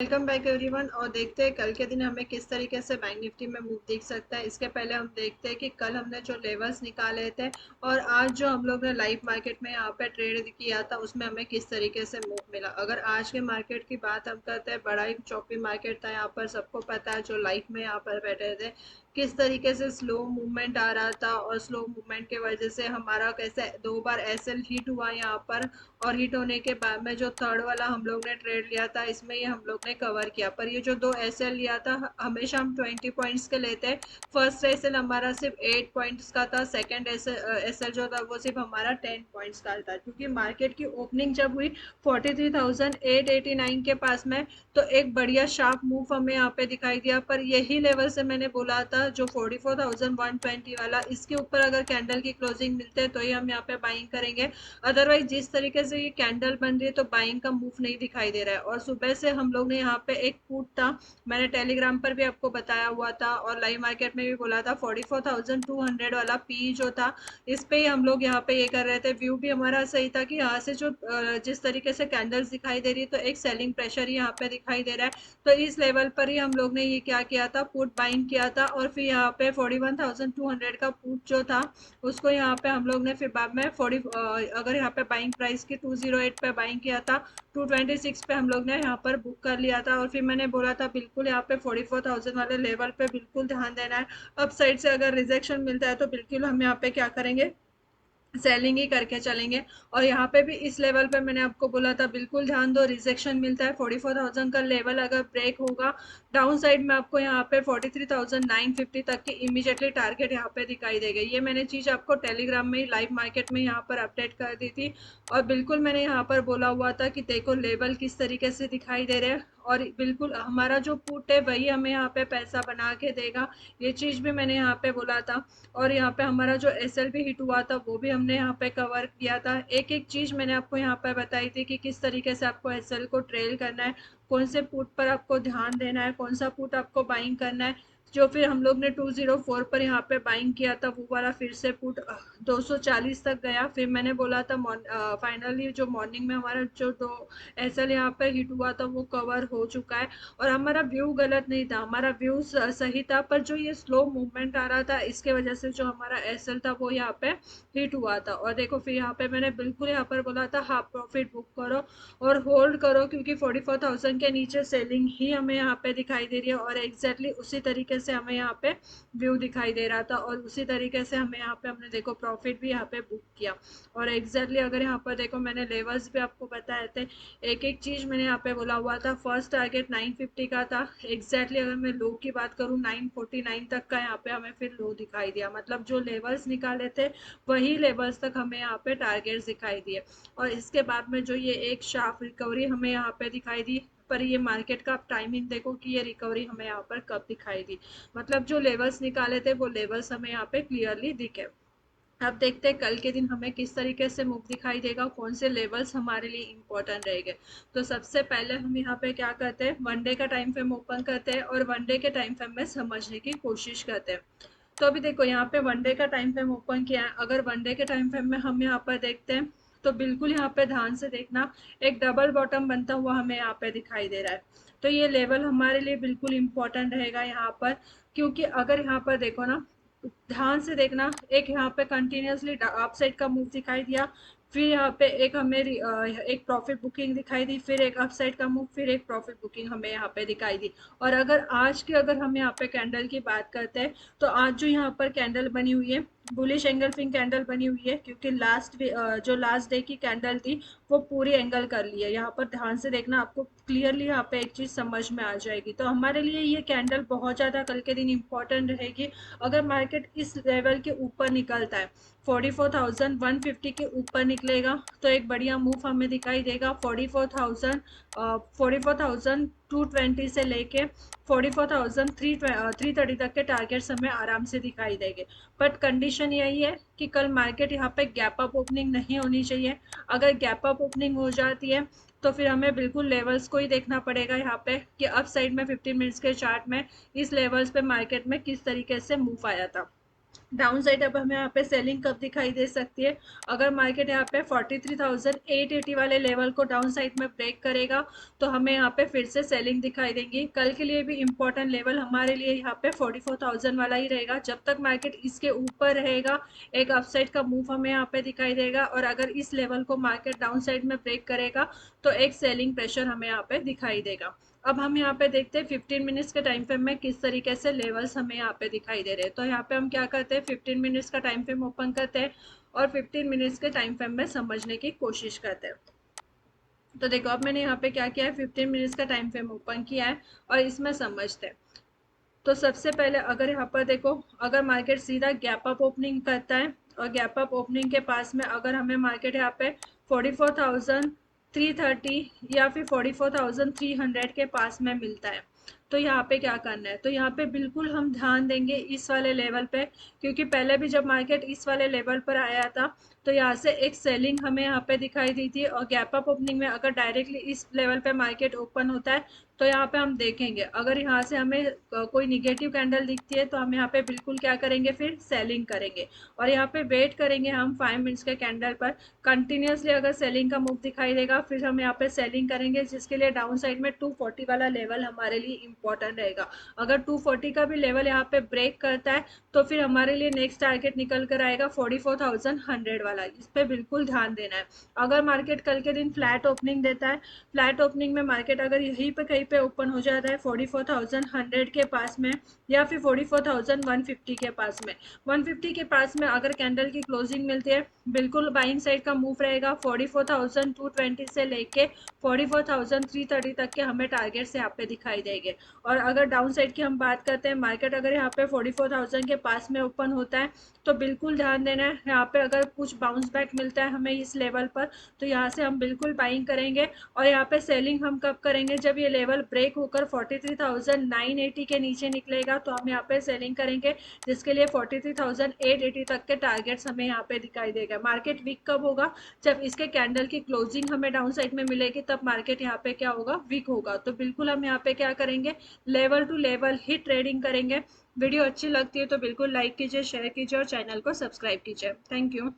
Welcome back everyone. और देखते हैं कल के दिन हमें किस तरीके से बैंक निफ्टी में मूव दिख सकता है। इसके पहले हम देखते हैं कि कल हमने जो लेवल्स निकाले थे और आज जो हम लोग ने लाइव मार्केट में यहाँ पे ट्रेड किया था उसमें हमें किस तरीके से मूव मिला। अगर आज के मार्केट की बात हम करते हैं, बड़ा ही चौपी मार्केट था यहाँ पर, सबको पता है। जो लाइव में यहाँ पर बैठे थे किस तरीके से स्लो मूवमेंट आ रहा था और स्लो मूवमेंट की वजह से हमारा कैसे दो बार एसएल हिट हुआ यहाँ पर। और हिट होने के बाद में जो थर्ड वाला हम लोग ने ट्रेड लिया था इसमें ये हम लोग ने कवर किया। पर ये जो दो एसएल लिया था हमेशा हम 20 पॉइंट्स के लेते हैं। फर्स्ट एसएल हमारा सिर्फ 8 पॉइंट्स का था, सेकंड एसएल जो था वो सिर्फ हमारा 10 पॉइंट्स का था। क्योंकि मार्केट की ओपनिंग जब हुई 43,889 के पास में, तो एक बढ़िया शार्प मूव हमें यहाँ पे दिखाई दिया। पर यही लेवल से मैंने बोला था जो 44,120 वाला, इसके ऊपर अगर कैंडल की क्लोजिंग मिलते हैं तो ही हम यहाँ पे बाइंग करेंगे। अदरवाइज जिस तरीके से ये कैंडल बन रही है तो बाइंग का मूव नहीं दिखाई दे रहा है। और सुबह से हम लोग ने यहाँ पे एक पुट था, मैंने टेलीग्राम पर भी आपको बताया हुआ था और लाइव मार्केट में भी बोला था, 44,200 वाला पी जो था इस पे ही हम लोग यहाँ पे ये कर रहे थे। व्यू भी हमारा सही था कि यहाँ से जो जिस तरीके से कैंडल्स दिखाई दे रही है तो एक सेलिंग प्रेशर ही यहाँ पे दिखाई दे रहा है। तो इस लेवल पर ही हम लोग ने ये क्या किया था, पुट बाइंग किया था। और फिर यहाँ पे 41,200 का पुट जो था उसको यहाँ पे हम लोग ने फिर बाद में 40 अगर यहाँ पे बाइंग प्राइस की 208 पे बाइंग किया था, 226 पे हम लोग ने यहाँ पर बुक कर लिया था। और फिर मैंने बोला था बिल्कुल यहाँ पे 44,000 वाले लेवल पे बिल्कुल ध्यान देना है। अप साइड से अगर रिजेक्शन मिलता है तो बिल्कुल हम यहाँ पे क्या करेंगे, सेलिंग ही करके चलेंगे। और यहाँ पे भी इस लेवल पे मैंने आपको बोला था बिल्कुल ध्यान दो, रिजेक्शन मिलता है 44,000 का लेवल अगर ब्रेक होगा डाउन साइड में आपको यहाँ पे 43,950 तक की इमीडिएटली टारगेट यहाँ पे दिखाई देगा। ये मैंने चीज आपको टेलीग्राम में ही लाइव मार्केट में यहाँ पर अपडेट कर दी थी। और बिल्कुल मैंने यहाँ पर बोला हुआ था कि देखो लेवल किस तरीके से दिखाई दे रहे हैं और बिल्कुल हमारा जो पुट है वही हमें यहाँ पे पैसा बना के देगा। ये चीज भी मैंने यहाँ पे बोला था। और यहाँ पे हमारा जो एसएल भी हिट हुआ था वो भी हमने यहाँ पे कवर किया था। एक एक चीज मैंने आपको यहाँ पे बताई थी कि किस तरीके से आपको एसएल को ट्रेल करना है, कौन से पुट पर आपको ध्यान देना है, कौन सा पुट आपको बाइंग करना है। जो फिर हम लोग ने 204 पर यहाँ पे बाइंग किया था वो वाला फिर से पुट 240 तक गया। फिर मैंने बोला था फाइनली जो मॉर्निंग में हमारा जो दो एसएल यहाँ पे हिट हुआ था वो कवर हो चुका है। और हमारा व्यू गलत नहीं था, हमारा व्यू सही था। पर जो ये स्लो मूवमेंट आ रहा था इसके वजह से जो हमारा एसएल था वो यहाँ पे हिट हुआ था। और देखो फिर यहाँ पे मैंने बिल्कुल यहाँ पर बोला था हाफ प्रॉफिट बुक करो और होल्ड करो, क्योंकि 44,000 के नीचे सेलिंग ही हमें यहाँ पे दिखाई दे रही है। और एग्जैक्टली उसी तरीके से हमें यहाँ पे व्यू दिखाई दे रहा था और उसी तरीके से हमें यहाँ पे हमने देखो प्रॉफिट भी यहाँ पे बुक किया। और एग्जैक्टली अगर यहाँ पर देखो मैंने लेवल्स भी आपको बताए थे, एक एक चीज मैंने यहाँ पे बोला हुआ था। फर्स्ट टारगेट 950 का था एग्जैक्टली। अगर मैं लो की बात करूँ 949 तक का यहाँ पे हमें फिर लो दिखाई दिया। मतलब जो लेवल्स निकाले थे वही लेवल्स तक हमें यहाँ पे टारगेट्स दिखाई दिए। और इसके बाद में जो ये एक शार्प रिकवरी हमें यहाँ पे दिखाई दी। पर ये मार्केट का टाइमिंग देखो कि ये रिकवरी हमें यहाँ पर कब दिखाई दी। मतलब जो लेवल्स निकाले थे वो लेवल्स हमें यहाँ पे क्लियरली दिखे। अब देखते हैं कल के दिन हमें किस तरीके से मूव दिखाई देगा, कौन से लेवल्स हमारे लिए इंपॉर्टेंट रहेंगे। तो सबसे पहले हम यहाँ पे क्या करते हैं, वनडे का टाइम फ्रेम ओपन करते हैं और वनडे के टाइम फ्रेम में समझने की कोशिश करते हैं। तो अभी देखो यहाँ पे वनडे का टाइम फ्रेम ओपन किया है। अगर वनडे के टाइम फ्रेम में हम यहाँ पर देखते हैं तो बिल्कुल यहाँ पे ध्यान से देखना, एक डबल बॉटम बनता हुआ हमें यहाँ पे दिखाई दे रहा है। तो ये लेवल हमारे लिए बिल्कुल इंपॉर्टेंट रहेगा यहाँ पर। क्योंकि अगर यहाँ पर देखो ना, ध्यान से देखना, एक यहाँ पे कंटिन्यूअसली अप साइड का मूव दिखाई दिया, फिर यहाँ पे एक हमें एक प्रॉफिट बुकिंग दिखाई दी, फिर एक अप साइड का मूव, फिर एक प्रॉफिट बुकिंग हमें यहाँ पे दिखाई दी। और अगर आज की अगर हम यहाँ पे कैंडल की बात करते हैं तो आज जो यहाँ पर कैंडल बनी हुई है बुलिश एंगल्फिंग कैंडल बनी हुई है। क्योंकि जो लास्ट डे की कैंडल थी वो पूरी एंगल कर ली है। यहाँ पर ध्यान से देखना, आपको क्लियरली यहाँ पे एक चीज समझ में आ जाएगी। तो हमारे लिए ये कैंडल बहुत ज्यादा कल के दिन इंपॉर्टेंट रहेगी। अगर मार्केट इस लेवल के ऊपर निकलता है, 44,150 के ऊपर निकलेगा तो एक बढ़िया मूव हमें दिखाई देगा। 44,220 से लेके 44,330 तक के टारगेट्स हमें आराम से दिखाई देंगे। बट कंडीशन यही है कि कल मार्केट यहाँ पे गैप अप ओपनिंग नहीं होनी चाहिए। अगर गैप अप ओपनिंग हो जाती है तो फिर हमें बिल्कुल लेवल्स को ही देखना पड़ेगा यहाँ पे कि अप साइड में 15 मिनट्स के चार्ट में इस लेवल्स पे मार्केट में किस तरीके से मूव आया था। डाउन साइड अब हमें यहाँ पे सेलिंग कब दिखाई दे सकती है, अगर मार्केट यहाँ पे 43,880 वाले लेवल को डाउन साइड में ब्रेक करेगा तो हमें यहाँ पे फिर से सेलिंग दिखाई देंगी। कल के लिए भी इंपॉर्टेंट लेवल हमारे लिए यहाँ पे 44,000 वाला ही रहेगा। जब तक मार्केट इसके ऊपर रहेगा एक अपसाइड का मूव हमें यहाँ पे दिखाई देगा, और अगर इस लेवल को मार्केट डाउन साइड में ब्रेक करेगा तो एक सेलिंग प्रेशर हमें यहाँ पे दिखाई देगा। अब हम यहाँ पे देखते हैं 15 मिनट्स के टाइम फ्रेम में किस तरीके से लेवल्स हमें यहाँ पे दिखाई दे रहे हैं। तो यहाँ पे हम क्या करते हैं, 15 मिनट्स का टाइम फ्रेम ओपन करते हैं और 15 मिनट्स के टाइम फ्रेम में समझने की कोशिश करते हैं। तो देखो अब मैंने यहाँ पे क्या किया है, 15 मिनट्स का टाइम फ्रेम ओपन किया है और इसमें समझते हैं। तो सबसे पहले अगर यहाँ पर देखो, अगर मार्केट सीधा गैप अप ओपनिंग करता है और गैप अप ओपनिंग के पास में अगर हमें मार्केट यहाँ पे 44,330 या फिर 44,300 के पास में मिलता है तो यहाँ पे क्या करना है, तो यहाँ पे बिल्कुल हम ध्यान देंगे इस वाले लेवल पे, क्योंकि पहले भी जब मार्केट इस वाले लेवल पर आया था तो यहाँ से एक सेलिंग हमें यहाँ पे दिखाई दी थी, और गैप अप ओपनिंग में अगर डायरेक्टली इस लेवल पे मार्केट ओपन होता है तो यहाँ पे हम देखेंगे अगर यहाँ से हमें कोई निगेटिव कैंडल दिखती है तो हम यहाँ पे बिल्कुल क्या करेंगे, फिर सेलिंग करेंगे और यहाँ पे वेट करेंगे हम 5 मिनट्स के कैंडल पर। कंटिन्यूसली अगर सेलिंग का मूव दिखाई देगा फिर हम यहाँ पे सेलिंग करेंगे, जिसके लिए डाउन साइड में 240 वाला लेवल हमारे लिए इंपॉर्टेंट रहेगा। अगर 240 का भी लेवल यहाँ पे ब्रेक करता है तो फिर हमारे लिए नेक्स्ट टारगेट निकल कर आएगा 44,100 वाला, इस पर बिल्कुल ध्यान देना है। अगर मार्केट कल के दिन फ्लैट ओपनिंग देता है, फ्लैट ओपनिंग में मार्केट अगर यहीं पे कहीं पे ओपन हो जाता है 44,100 के पास में या फिर 44,150 के पास में, 150 के पास में अगर कैंडल की क्लोजिंग मिलती है बिल्कुल बाइंग साइड का मूव रहेगा। 44,220 से लेके 44,330 तक के हमें टारगेट्स यहाँ पे दिखाई देंगे। और अगर डाउन साइड की हम बात करते हैं, मार्केट अगर यहाँ पे 44,000 के पास में ओपन होता है तो बिल्कुल ध्यान देना है, यहाँ पे अगर कुछ बाउंस बैक मिलता है हमें इस लेवल पर तो यहाँ से हम बिल्कुल बाइंग करेंगे। और यहाँ पे सेलिंग हम कब करेंगे, जब ये लेवल ब्रेक होकर 43,980 के नीचे निकलेगा तो हम यहाँ पे सेलिंग करेंगे, जिसके लिए 43,880 तक के टारगेट्स हमें यहाँ पे दिखाई देगा। मार्केट वीक कब होगा, जब इसके कैंडल की क्लोजिंग हमें डाउन साइड में मिलेगी तब मार्केट यहाँ पे क्या होगा, वीक होगा। तो बिल्कुल हम यहाँ पे क्या करेंगे, लेवल टू लेवल ही ट्रेडिंग करेंगे। वीडियो अच्छी लगती है तो बिल्कुल लाइक कीजिए, शेयर कीजिए और चैनल को सब्सक्राइब कीजिए। Thank you.